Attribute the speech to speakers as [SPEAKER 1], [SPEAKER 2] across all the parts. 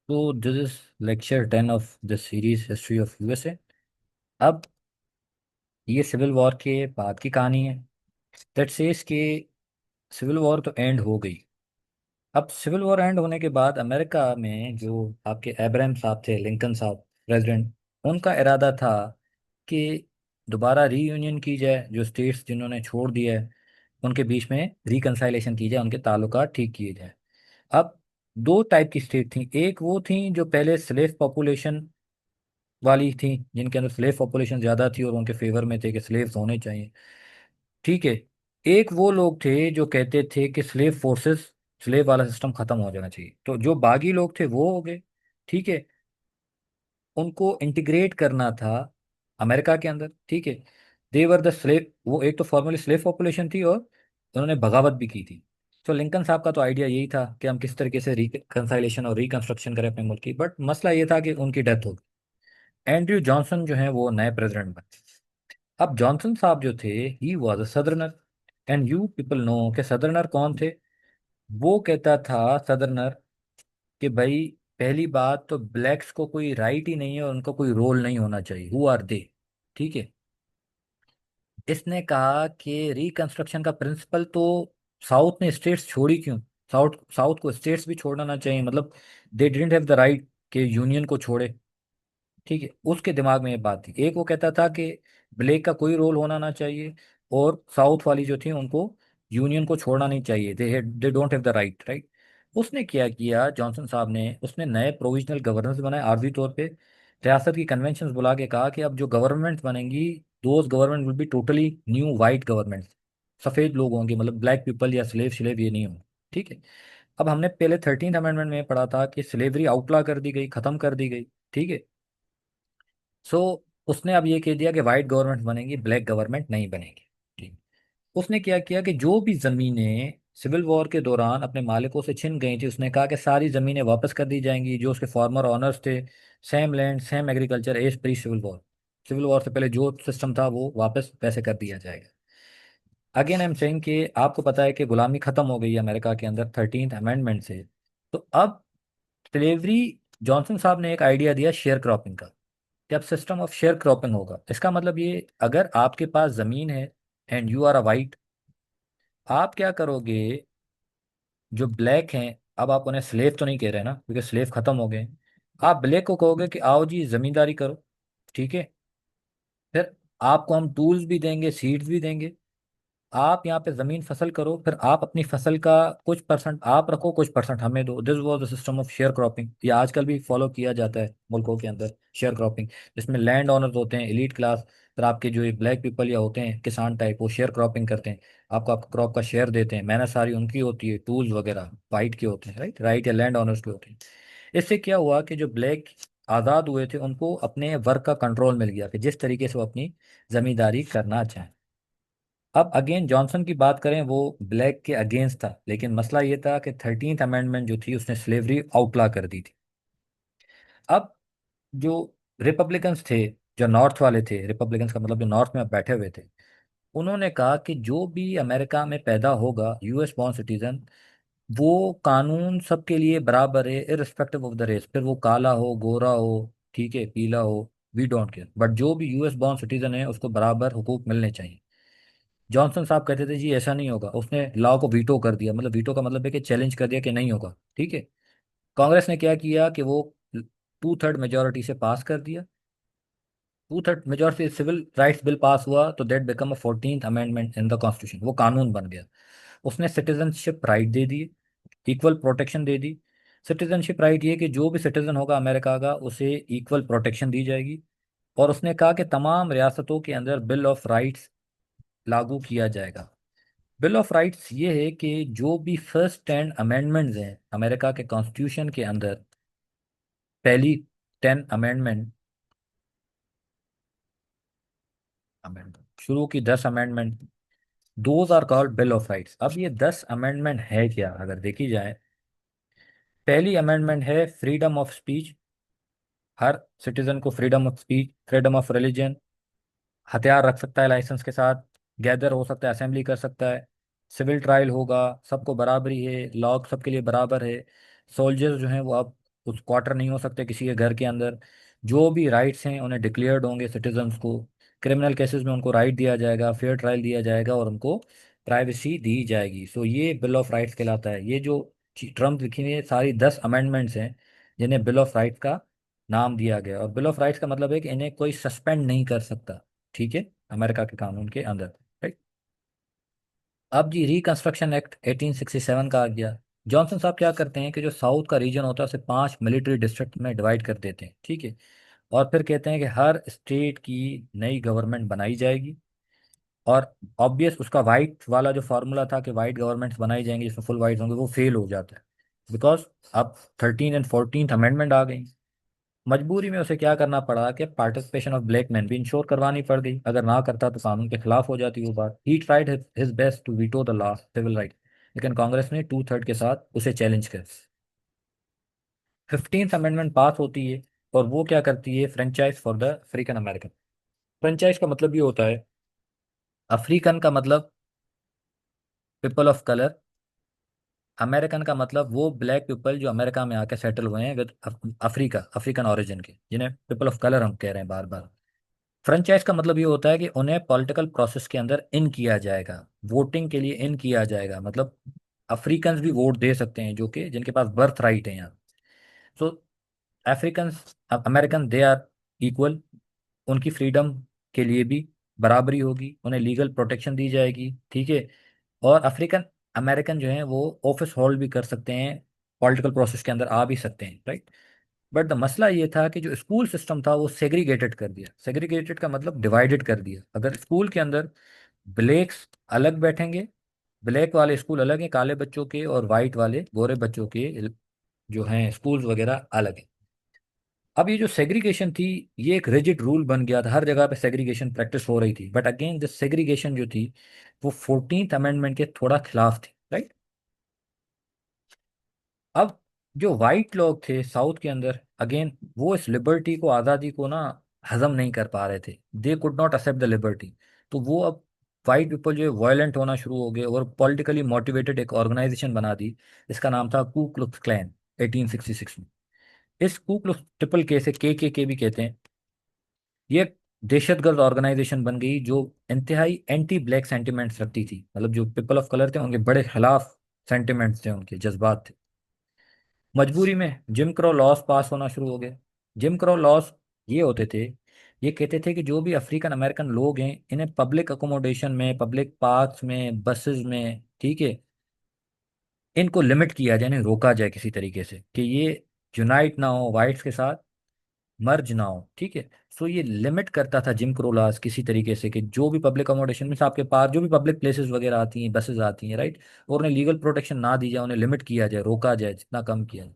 [SPEAKER 1] तो this is lecture 10 of the series history of USA. अब ये सिविल वॉर के बाद की कहानी है। दैट सेज कि सिविल वॉर तो एंड हो गई। अब सिविल वॉर एंड होने के बाद अमेरिका में जो आपके अब्राहम साहब थे, लिंकन साहब प्रेसिडेंट, उनका इरादा था कि दोबारा रीयूनियन की जाए, जो स्टेट्स जिन्होंने छोड़ दिया है उनके बीच में रिकंसाइलेशन की जाए, उनके ताल्लुकात ठीक किए जाए। अब दो टाइप की स्टेट थी। एक वो थी जो पहले स्लेव पॉपुलेशन वाली थी, जिनके अंदर स्लेव पॉपुलेशन ज़्यादा थी और उनके फेवर में थे कि स्लेव्स होने चाहिए। ठीक है। एक वो लोग थे जो कहते थे कि स्लेव फोर्सेस, स्लेव वाला सिस्टम खत्म हो जाना चाहिए। तो जो बागी लोग थे वो हो गए। ठीक है। उनको इंटीग्रेट करना था अमेरिका के अंदर। ठीक है। देवर द स्लेव, वो एक तो फॉर्मली स्लेव पॉपुलेशन थी और उन्होंने बगावत भी की थी। तो लिंकन साहब का तो आइडिया यही था कि हम किस तरीके से रिकंसाइलेशन और रिकंस्ट्रक्शन करें अपने मुल्क की, बट मसला ये था कि उनकी डेथ हो गई। एंड्रयू जॉनसन जो है वो नए प्रेसिडेंट बने। अब जॉनसन साहब जो थे, he was a southerner. And you people know कि सदर्नर कौन थे। वो कहता था सदर्नर कि भाई, पहली बात तो ब्लैक्स को कोई राइट ही नहीं है और उनका कोई रोल नहीं होना चाहिए। Who are they. ठीक है। इसने कहा कि रिकंस्ट्रक्शन का प्रिंसिपल तो साउथ ने स्टेट्स छोड़ी क्यों, साउथ साउथ को स्टेट्स भी छोड़ना ना चाहिए, मतलब they didn't have the right के यूनियन को छोड़े। ठीक है। उसके दिमाग में ये बात थी। एक वो कहता था कि ब्लैक का कोई रोल होना ना चाहिए और साउथ वाली जो थी उनको यूनियन को छोड़ना नहीं चाहिए, they don't have the right, right. उसने क्या किया जॉनसन साहब ने, उसने नए प्रोविजनल गवर्नर्स बनाए आर्जी तौर पे। रियासत की कन्वेंशन बुला के कहा कि अब जो गवर्नमेंट बनेंगी, those government will be totally new white government. सफ़ेद लोग होंगे, मतलब ब्लैक पीपल या स्लेव स्लेव ये नहीं होंगे। ठीक है। अब हमने पहले 13th अमेंडमेंट में पढ़ा था कि स्लेवरी आउटला कर दी गई, खत्म कर दी गई। ठीक है। सो उसने अब ये कह दिया कि वाइट गवर्नमेंट बनेगी, ब्लैक गवर्नमेंट नहीं बनेगी। ठीक। उसने क्या किया कि जो भी जमीनें सिविल वॉर के दौरान अपने मालिकों से छिन गई थी, उसने कहा कि सारी जमीनें वापस कर दी जाएंगी जो उसके फॉर्मर ऑनर्स थे। Same land same agriculture as pre civil war. Civil war से पहले जो सिस्टम था वो वापस वैसे कर दिया जाएगा। अगेन आई एम सेइंग कि आपको पता है कि गुलामी खत्म हो गई है अमेरिका के अंदर 13th अमेंडमेंट से। तो अब स्लेवरी, जॉनसन साहब ने एक आइडिया दिया शेयर क्रॉपिंग का, कि अब सिस्टम ऑफ शेयर क्रॉपिंग होगा। इसका मतलब ये, अगर आपके पास जमीन है and you are a white, आप क्या करोगे, जो ब्लैक हैं, अब आप उन्हें स्लेव तो नहीं कह रहे ना क्योंकि स्लेव खत्म हो गए। आप ब्लैक को कहोगे कि आओ जी जमींदारी करो। ठीक है। फिर आपको हम टूल्स भी देंगे, सीड्स भी देंगे। आप यहाँ पे जमीन फसल करो, फिर आप अपनी फसल का कुछ परसेंट आप रखो, कुछ परसेंट हमें दो। This was the system of share cropping. ये आजकल भी फॉलो किया जाता है मुल्कों के अंदर, शेयर क्रॉपिंग, जिसमें लैंड ओनर्स होते हैं एलीट क्लास, फिर आपके जो ब्लैक पीपल या होते हैं किसान टाइप, वो शेयर क्रॉपिंग करते हैं। आपको आपका क्रॉप का शेयर देते हैं, मेहनत सारी उनकी होती है, टूल्स वगैरह वाइट के होते हैं, राइट राइट या लैंड ओनर्स के होते हैं। इससे क्या हुआ कि जो ब्लैक आज़ाद हुए थे उनको अपने वर्क का कंट्रोल मिल गया कि जिस तरीके से वो अपनी जमींदारी करना चाहें। अब अगेन जॉनसन की बात करें, वो ब्लैक के अगेंस्ट था, लेकिन मसला ये था कि 13th अमेंडमेंट जो थी उसने स्लेवरी आउटला कर दी थी। अब जो रिपब्लिकन्स थे, जो नॉर्थ वाले थे, रिपब्लिकन्स का मतलब जो नॉर्थ में बैठे हुए थे, उन्होंने कहा कि जो भी अमेरिका में पैदा होगा यूएस बॉर्न सिटीजन, वो कानून सबके लिए बराबर है इररिस्पेक्टिव ऑफ द रेस, फिर वो काला हो गोरा हो, ठीक है, पीला हो, वी डोंट केयर, बट जो भी यूएस बॉर्न सिटीजन है उसको बराबर हुकूक मिलने चाहिए। जॉनसन साहब कहते थे जी ऐसा नहीं होगा। उसने लॉ को वीटो कर दिया, मतलब वीटो का मतलब है कि चैलेंज कर दिया कि नहीं होगा। ठीक है। कांग्रेस ने क्या किया कि वो 2/3 मेजोरिटी से पास कर दिया। 2/3 majority civil rights bill pass हुआ तो that become a 14th amendment in the constitution, वो कानून बन गया। उसने सिटीजनशिप राइट दे दी, इक्वल प्रोटेक्शन दे दी। सिटीजनशिप राइट ये कि जो भी सिटीजन होगा अमेरिका का उसे इक्वल प्रोटेक्शन दी जाएगी। और उसने कहा कि तमाम रियासतों के अंदर बिल ऑफ राइट्स लागू किया जाएगा। बिल ऑफ राइट्स ये है कि जो भी फर्स्ट 10 अमेंडमेंट्स हैं अमेरिका के कॉन्स्टिट्यूशन के अंदर, पहली 10 अमेंडमेंट, अमेंडमेंट शुरू की 10 amendment, those are called bill of rights. अब ये 10 अमेंडमेंट है क्या अगर देखी जाए। पहली अमेंडमेंट है फ्रीडम ऑफ स्पीच, हर सिटीजन को freedom of speech, freedom of religion, हथियार रख सकता है लाइसेंस के साथ, गैदर हो सकता है, असेंबली कर सकता है, सिविल ट्रायल होगा, सबको बराबरी है, लॉ सबके लिए बराबर है। सोल्जर्स जो हैं वो अब उस क्वार्टर नहीं हो सकते किसी के घर के अंदर। जो भी राइट्स हैं उन्हें डिक्लेयर्ड होंगे सिटीजन्स को। क्रिमिनल केसेस में उनको राइट दिया जाएगा, फेयर ट्रायल दिया जाएगा और उनको प्राइवेसी दी जाएगी। सो ये बिल ऑफ राइट्स कहलाता है। ये जो ट्रम्प लिखी हुई है सारी 10 अमेंडमेंट्स हैं जिन्हें बिल ऑफ राइट्स का नाम दिया गया। और बिल ऑफ राइट्स का मतलब है कि इन्हें कोई सस्पेंड नहीं कर सकता, ठीक है, अमेरिका के कानून के अंदर। राइट। अब जी रिकंस्ट्रक्शन एक्ट 1867 का आ गया। जॉनसन साहब क्या करते हैं कि जो साउथ का रीजन होता है उसे 5 मिलिट्री डिस्ट्रिक्ट में डिवाइड कर देते हैं, ठीक है। और फिर कहते हैं कि हर स्टेट की नई गवर्नमेंट बनाई जाएगी। और ऑब्वियस उसका वाइट वाला जो फार्मूला था कि वाइट गवर्नमेंट्स बनाई जाएंगी जिसमें फुल वाइट होंगे, वो फेल हो जाता है। बिकॉज अब 13 एंड 14th अमेंडमेंट आ गई। मजबूरी में उसे क्या करना पड़ा कि पार्टिसिपेशन ऑफ ब्लैक मैन भी इंश्योर करवानी पड़ गई। अगर ना करता तो कानून के खिलाफ हो जाती वो बात। He tried his best to veto the law civil right, लेकिन कांग्रेस ने 2/3 के साथ उसे चैलेंज कर 15th अमेंडमेंट पास होती है। और वो क्या करती है, franchise for the African American. Franchise का मतलब ये होता है, अफ्रीकन का मतलब पीपल ऑफ कलर, अमेरिकन का मतलब वो ब्लैक पीपल जो अमेरिका में आके सेटल हुए हैं विद अफ्रीका, अफ्रीकन ओरिजिन के, जिन्हें पीपल ऑफ कलर हम कह रहे हैं बार बार। फ्रेंचाइज का मतलब ये होता है कि उन्हें पॉलिटिकल प्रोसेस के अंदर इन किया जाएगा, वोटिंग के लिए इन किया जाएगा। मतलब अफ्रीकन भी वोट दे सकते हैं जो कि जिनके पास बर्थ राइट है यहाँ। So African American they are equal. उनकी फ्रीडम के लिए भी बराबरी होगी, उन्हें लीगल प्रोटेक्शन दी जाएगी, ठीक है। और अफ्रीकन अमेरिकन जो हैं वो ऑफिस होल्ड भी कर सकते हैं, पॉलिटिकल प्रोसेस के अंदर आ भी सकते हैं, राइट। बट द मसला ये था कि जो स्कूल सिस्टम था वो सेग्रीगेटेड कर दिया। सेग्रीगेटेड का मतलब डिवाइडेड कर दिया। अगर स्कूल के अंदर ब्लैक्स अलग बैठेंगे, ब्लैक वाले स्कूल अलग हैं काले बच्चों के, और वाइट वाले गोरे बच्चों के जो हैं स्कूल्स वगैरह अलग हैं। अब ये जो सेग्रीगेशन थी, ये एक रिजिड रूल बन गया था, हर जगह पे सेग्रीगेशन प्रैक्टिस हो रही थी। बट अगेन दिस सेग्रीगेशन जो थी वो 14th अमेंडमेंट के थोड़ा खिलाफ थी, राइट। अब जो वाइट लोग थे साउथ के अंदर, अगेन वो इस लिबर्टी को, आज़ादी को ना हजम नहीं कर पा रहे थे। They could not accept the liberty. तो वो अब वाइट पीपल जो है वायलेंट होना शुरू हो गए और पॉलिटिकली मोटिवेटेड एक ऑर्गेनाइजेशन बना दी। इसका नाम था कू क्लुक्स क्लैन 1866 में। इस कू क्लुक्स ट्रिपल के से के भी कहते हैं। ये एक दहशतगर्द ऑर्गेनाइजेशन बन गई जो इंतहाई एंटी ब्लैक सेंटिमेंट्स रखती थी। मतलब जो पीपल ऑफ कलर थे उनके बड़े खिलाफ सेंटिमेंट्स थे, उनके जज्बात थे। मजबूरी में जिम क्रो लॉस पास होना शुरू हो गए। जिम क्रो लॉस ये होते थे, ये कहते थे कि जो भी अफ्रीकन अमेरिकन लोग हैं इन्हें पब्लिक अकोमोडेशन में, पब्लिक पार्क्स में, बसेस में, ठीक है, इनको लिमिट किया जाए, इन्हें रोका जाए किसी तरीके से कि ये यूनाइट ना हो वाइट्स के साथ, मर्ज ना हो, ठीक है। सो ये लिमिट करता था जिम क्रो लॉस किसी तरीके से कि जो भी पब्लिक अकोमोडेशन में से आपके पास जो भी पब्लिक प्लेसेस वगैरह आती हैं, बसेस आती हैं, राइट, और उन्हें लीगल प्रोटेक्शन ना दी जाए, उन्हें लिमिट किया जाए, रोका जाए, जितना कम किया जाए,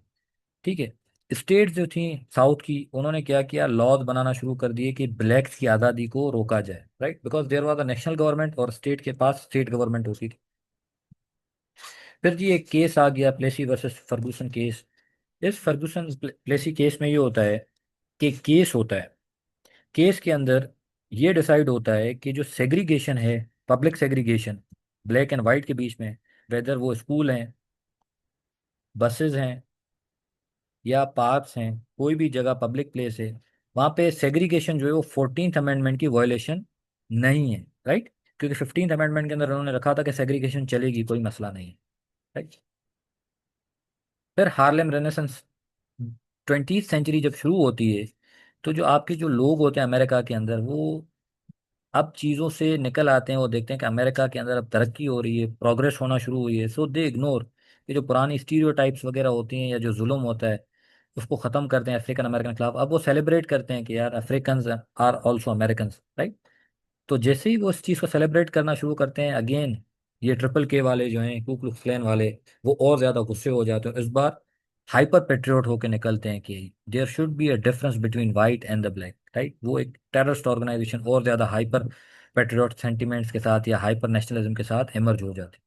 [SPEAKER 1] ठीक है। स्टेट जो थी साउथ की, उन्होंने क्या किया, लॉज बनाना शुरू कर दिए कि ब्लैक्स की आज़ादी को रोका जाए, right, because there was a national government और स्टेट के पास स्टेट गवर्नमेंट होती थी। फिर जी एक केस आ गया, प्लेसी वर्सेस फर्गूसन केस। इस फर्गूसन प्लेसी केस में ये होता है कि केस होता है, केस के अंदर ये डिसाइड होता है कि जो सेग्रीगेशन है, public segregation black and white के बीच में, वेदर वो स्कूल हैं, बसेस हैं, या पार्क्स हैं, कोई भी जगह पब्लिक प्लेस है, वहाँ पे सेग्रीगेशन जो है वो 14th अमेंडमेंट की वायलेशन नहीं है, राइट। क्योंकि 15th अमेंडमेंट के अंदर उन्होंने रखा था कि सेग्रीगेशन चलेगी, कोई मसला नहीं है, राइट। फिर हार्लेम रेनेसेंस 20th सेंचुरी जब शुरू होती है, तो जो आपके जो लोग होते हैं अमेरिका के अंदर, वो अब चीज़ों से निकल आते हैं। वो देखते हैं कि अमेरिका के अंदर अब तरक्की हो रही है, प्रोग्रेस होना शुरू हुई है। सो दे इग्नोर कि जो पुरानी स्टीरियोटाइप्स वगैरह होती हैं या जो जुल्म होता है उसको ख़त्म करते हैं अफ्रीकन अमेरिकन के खिलाफ। अब वो सेलिब्रेट करते हैं कि यार African are also American, right. तो जैसे ही वो इस चीज़ को सेलिब्रेट करना शुरू करते हैं, अगेन ये ट्रिपल के वाले जो हैं, कू क्लुक्स क्लैन वाले, वो और ज़्यादा गुस्से हो जाते हैं। इस बार हाइपर पेट्रियोट होकर निकलते हैं कि there should be a difference between white and the black, right. वो एक टेररिस्ट ऑर्गेनाइजेशन और ज़्यादा हाइपर पेट्रियोट सेंटिमेंट्स के साथ या हाइपर नेशनलिज्म के साथ इमर्ज हो जाते हैं।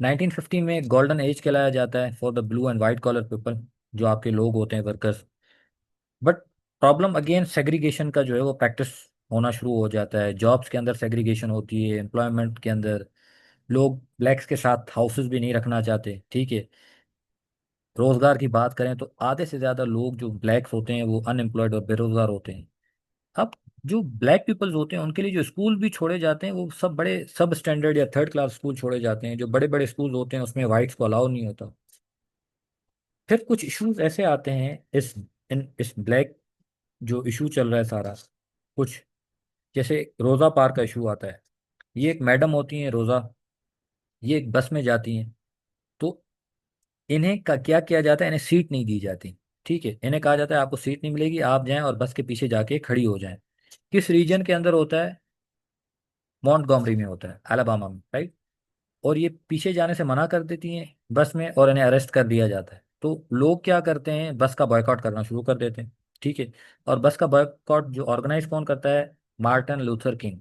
[SPEAKER 1] 1950 में गोल्डन एज कहलाया जाता है for the blue and white collar people, जो आपके लोग होते हैं, workers. But problem again segregation का जो है वो प्रैक्टिस होना शुरू हो जाता है। जॉब्स के अंदर सेग्रीगेशन होती है, एम्प्लॉयमेंट के अंदर लोग ब्लैक्स के साथ हाउसेस भी नहीं रखना चाहते, ठीक है। रोजगार की बात करें तो आधे से ज्यादा लोग जो ब्लैक्स होते हैं वो अनएम्प्लॉयड और बेरोजगार होते हैं। अब जो ब्लैक पीपल्स होते हैं उनके लिए जो स्कूल भी छोड़े जाते हैं वो सब बड़े सब स्टैंडर्ड या थर्ड क्लास स्कूल छोड़े जाते हैं। जो बड़े बड़े स्कूल होते हैं उसमें वाइट्स को अलाउ नहीं होता। फिर कुछ इश्यूज ऐसे आते हैं इस ब्लैक जो इशू चल रहा है सारा, कुछ जैसे रोजा पार्क का इशू आता है। ये एक मैडम होती हैं रोजा, ये एक बस में जाती हैं। तो इन्हें का क्या किया जाता है, इन्हें सीट नहीं दी जाती। ठीक है, इन्हें कहा जाता है आपको सीट नहीं मिलेगी, आप जाएं और बस के पीछे जाके खड़ी हो जाएं। किस रीजन के अंदर होता है? मॉन्टगोमरी में होता है, अलाबामा में, राइट। और ये पीछे जाने से मना कर देती हैं बस में और इन्हें अरेस्ट कर दिया जाता है। तो लोग क्या करते हैं, बस का बॉयकॉट करना शुरू कर देते हैं। ठीक है। और बस का बॉयकॉट जो ऑर्गेनाइज कौन करता है? Martin Luther king.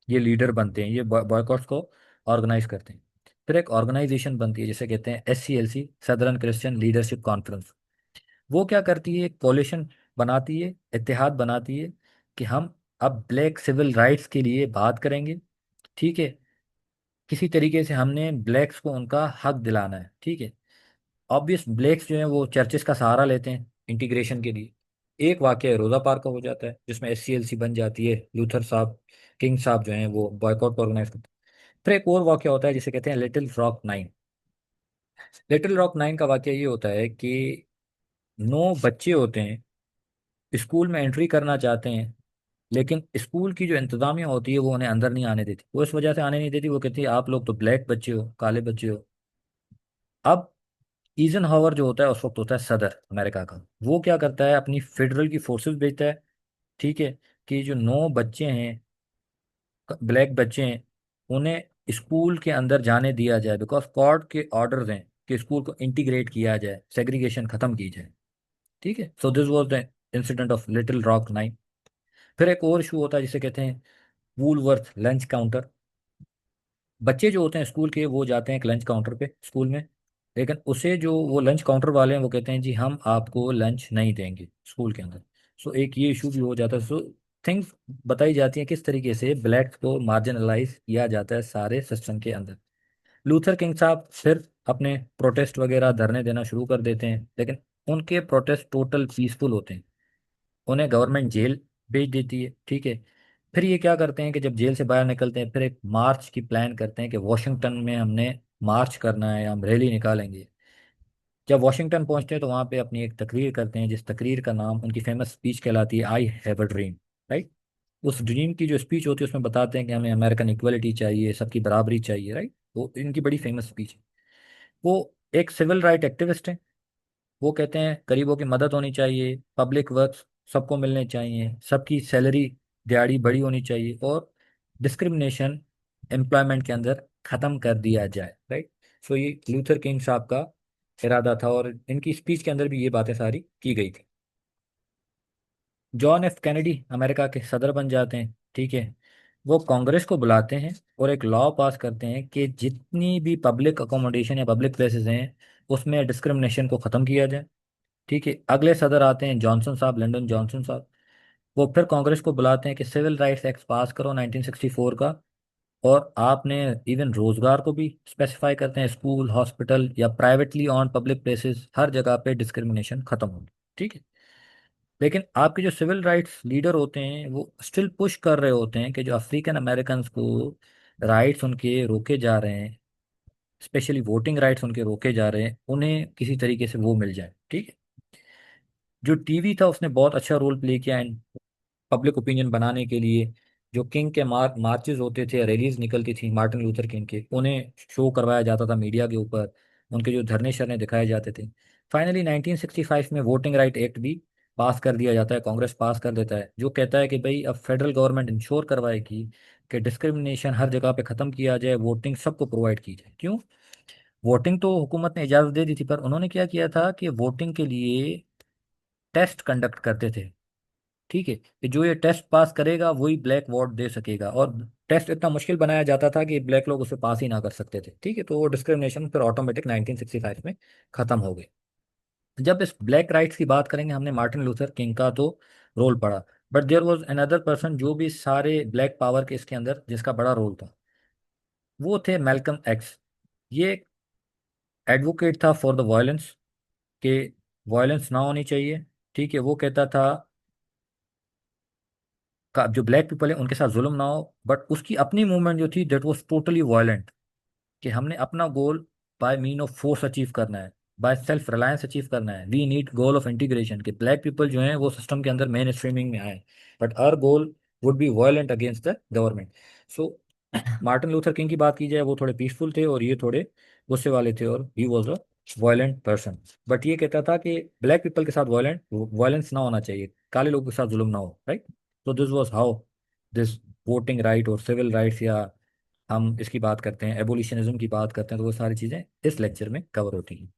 [SPEAKER 1] ये लीडर बनते हैं, ये बॉयकॉट्स को ऑर्गेनाइज करते हैं। फिर एक ऑर्गेनाइजेशन बनती है जिसे कहते हैं SCLC, southern Christian leadership conference. वो क्या करती है, एक कोalition बनाती है, इत्तेहाद बनाती है कि हम अब ब्लैक सिविल राइट्स के लिए बात करेंगे। ठीक है। किसी तरीके से हमने ब्लैक्स को उनका हक दिलाना है। ठीक है। ऑब्वियस ब्लैक्स जो हैं वो चर्चेस का सहारा लेते हैं इंटीग्रेशन के लिए। एक वाकया रोजा पार्क का हो जाता है जिसमें SCLC बन जाती है, लूथर साहब, किंग साहब जो हैं वो बॉयकॉट को ऑर्गेनाइज करते हैं। फिर एक और वाकया होता है जिसे कहते हैं little rock nine. Little rock nine का वाकया ये होता है कि 9 बच्चे होते हैं, स्कूल में एंट्री करना चाहते हैं, लेकिन स्कूल की जो इंतजामिया होती है वो उन्हें अंदर नहीं आने देती। वो इस वजह से आने नहीं देती, वो कहती है आप लोग तो ब्लैक बच्चे हो, काले बच्चे हो। अब ईजनहावर जो होता है उस वक्त होता है सदर अमेरिका का, वो क्या करता है, अपनी फेडरल की फोर्सेस भेजता है। ठीक है। कि जो 9 बच्चे हैं, ब्लैक बच्चे हैं, उन्हें स्कूल के अंदर जाने दिया जाए, बिकॉज कोर्ट के ऑर्डर्स हैं कि स्कूल को इंटीग्रेट किया जाए, सेग्रीगेशन खत्म की जाए। ठीक है। So this was the incident of little rock nine. फिर एक और इशू होता है जिसे कहते हैं वूलवर्थ लंच काउंटर। बच्चे जो होते हैं स्कूल के वो जाते हैं एक लंच काउंटर पे स्कूल में, लेकिन उसे जो वो लंच काउंटर वाले हैं वो कहते हैं जी हम आपको लंच नहीं देंगे स्कूल के अंदर। सो एक ये इशू भी हो जाता है। सो थिंग्स बताई जाती हैं किस तरीके से ब्लैक्स को मार्जिनलाइज किया जाता है सारे सिस्टम के अंदर। लूथर किंग साहब फिर अपने प्रोटेस्ट वगैरह धरने देना शुरू कर देते हैं, लेकिन उनके प्रोटेस्ट टोटल पीसफुल होते हैं। उन्हें गवर्नमेंट जेल भेज देती है। ठीक है। फिर ये क्या करते हैं कि जब जेल से बाहर निकलते हैं फिर एक मार्च की प्लान करते हैं कि वॉशिंगटन में हमने मार्च करना है, हम रैली निकालेंगे। जब वॉशिंगटन पहुंचते हैं तो वहाँ पे अपनी एक तकरीर करते हैं, जिस तकरीर का नाम उनकी फेमस स्पीच कहलाती है, I have a dream. Right. उस ड्रीम की जो स्पीच होती है उसमें बताते हैं कि हमें अमेरिकन इक्वलिटी चाहिए, सबकी बराबरी चाहिए। राइट। वो इनकी बड़ी फेमस स्पीच है। वो एक सिविल राइट एक्टिविस्ट है। वो कहते हैं गरीबों की मदद होनी चाहिए, पब्लिक वर्क्स सबको मिलने चाहिए, सबकी सैलरी दिहाड़ी बड़ी होनी चाहिए, और डिस्क्रिमिनेशन एम्प्लॉयमेंट के अंदर ख़त्म कर दिया जाए। राइट। सो ये लूथर किंग साहब का इरादा था और इनकी स्पीच के अंदर भी ये बातें सारी की गई थी। John F. कैनेडी अमेरिका के सदर बन जाते हैं। ठीक है। वो कांग्रेस को बुलाते हैं और एक लॉ पास करते हैं कि जितनी भी पब्लिक अकोमोडेशन या पब्लिक प्लेसेस हैं उसमें डिस्क्रिमिनेशन को ख़त्म किया जाए। ठीक है। अगले सदर आते हैं जॉनसन साहब, लंदन जॉनसन साहब। वो फिर कांग्रेस को बुलाते हैं कि सिविल राइट्स एक्ट पास करो 1964 का, और आपने इवन रोजगार को भी स्पेसिफाई करते हैं, स्कूल, हॉस्पिटल या प्राइवेटली ऑन पब्लिक प्लेसेस हर जगह पे डिस्क्रिमिनेशन खत्म हो। ठीक है। लेकिन आपके जो सिविल राइट्स लीडर होते हैं वो स्टिल पुश कर रहे होते हैं कि जो अफ्रीकन अमेरिकन को राइट्स उनके रोके जा रहे हैं, स्पेशली वोटिंग राइट्स उनके रोके जा रहे हैं, उन्हें किसी तरीके से वो मिल जाए। ठीक है। जो टीवी था उसने बहुत अच्छा रोल प्ले किया इन पब्लिक ओपिनियन बनाने के लिए। जो किंग के मार्चेस होते थे, रैलीज निकलती थी मार्टिन लूथर किंग के, उन्हें शो करवाया जाता था मीडिया के ऊपर, उनके जो धरने शरने दिखाए जाते थे। फाइनली 1965 में वोटिंग राइट एक्ट भी पास कर दिया जाता है, कांग्रेस पास कर देता है, जो कहता है कि भाई अब फेडरल गवर्नमेंट इंश्योर करवाएगी कि डिस्क्रिमिनेशन हर जगह पे ख़त्म किया जाए, वोटिंग सबको प्रोवाइड की जाए। क्यों? वोटिंग तो हुकूमत ने इजाज़त दे दी थी, पर उन्होंने क्या किया था कि वोटिंग के लिए टेस्ट कंडक्ट करते थे। ठीक है। कि जो ये टेस्ट पास करेगा वही ब्लैक वोट दे सकेगा, और टेस्ट इतना मुश्किल बनाया जाता था कि ब्लैक लोग उसे पास ही ना कर सकते थे। ठीक है। तो वो डिस्क्रिमिनेशन फिर ऑटोमेटिक 1965 में खत्म हो गई। जब इस ब्लैक राइट्स की बात करेंगे, हमने मार्टिन लूथर किंग का तो रोल पढ़ा, but there was another person जो भी सारे ब्लैक पावर के इसके अंदर जिसका बड़ा रोल था, वो थे मैल्कम एक्स। ये एडवोकेट था फॉर द वायलेंस, कि वायलेंस ना होनी चाहिए। ठीक है, वो कहता था जो ब्लैक पीपल है उनके साथ जुल्म ना हो, बट उसकी अपनी मूवमेंट जो थी दैट वाज टोटली वायलेंट, कि हमने अपना goal by mean of force achieve करना है, बाय सेल्फ रिलायंस अचीव करना है। We need goal of integration, कि ब्लैक पीपल जो हैं वो सिस्टम के अंदर मेन स्ट्रीमिंग में आए, but our goal would be violent against the government. So Martin Luther King की बात की जाए, वो थोड़े पीसफुल थे और ये थोड़े गुस्से वाले थे, और ही was a violent person. But ये कहता था कि ब्लैक पीपल के साथ वायलेंस ना होना चाहिए, काले लोगों के साथ जुल्म ना हो, राइट। तो this was how this voting right और सिविल राइट्स, या हम इसकी बात करते हैं एबोलिशनिज्म की बात करते हैं, तो वो सारी चीज़ें इस लेक्चर में कवर होती हैं।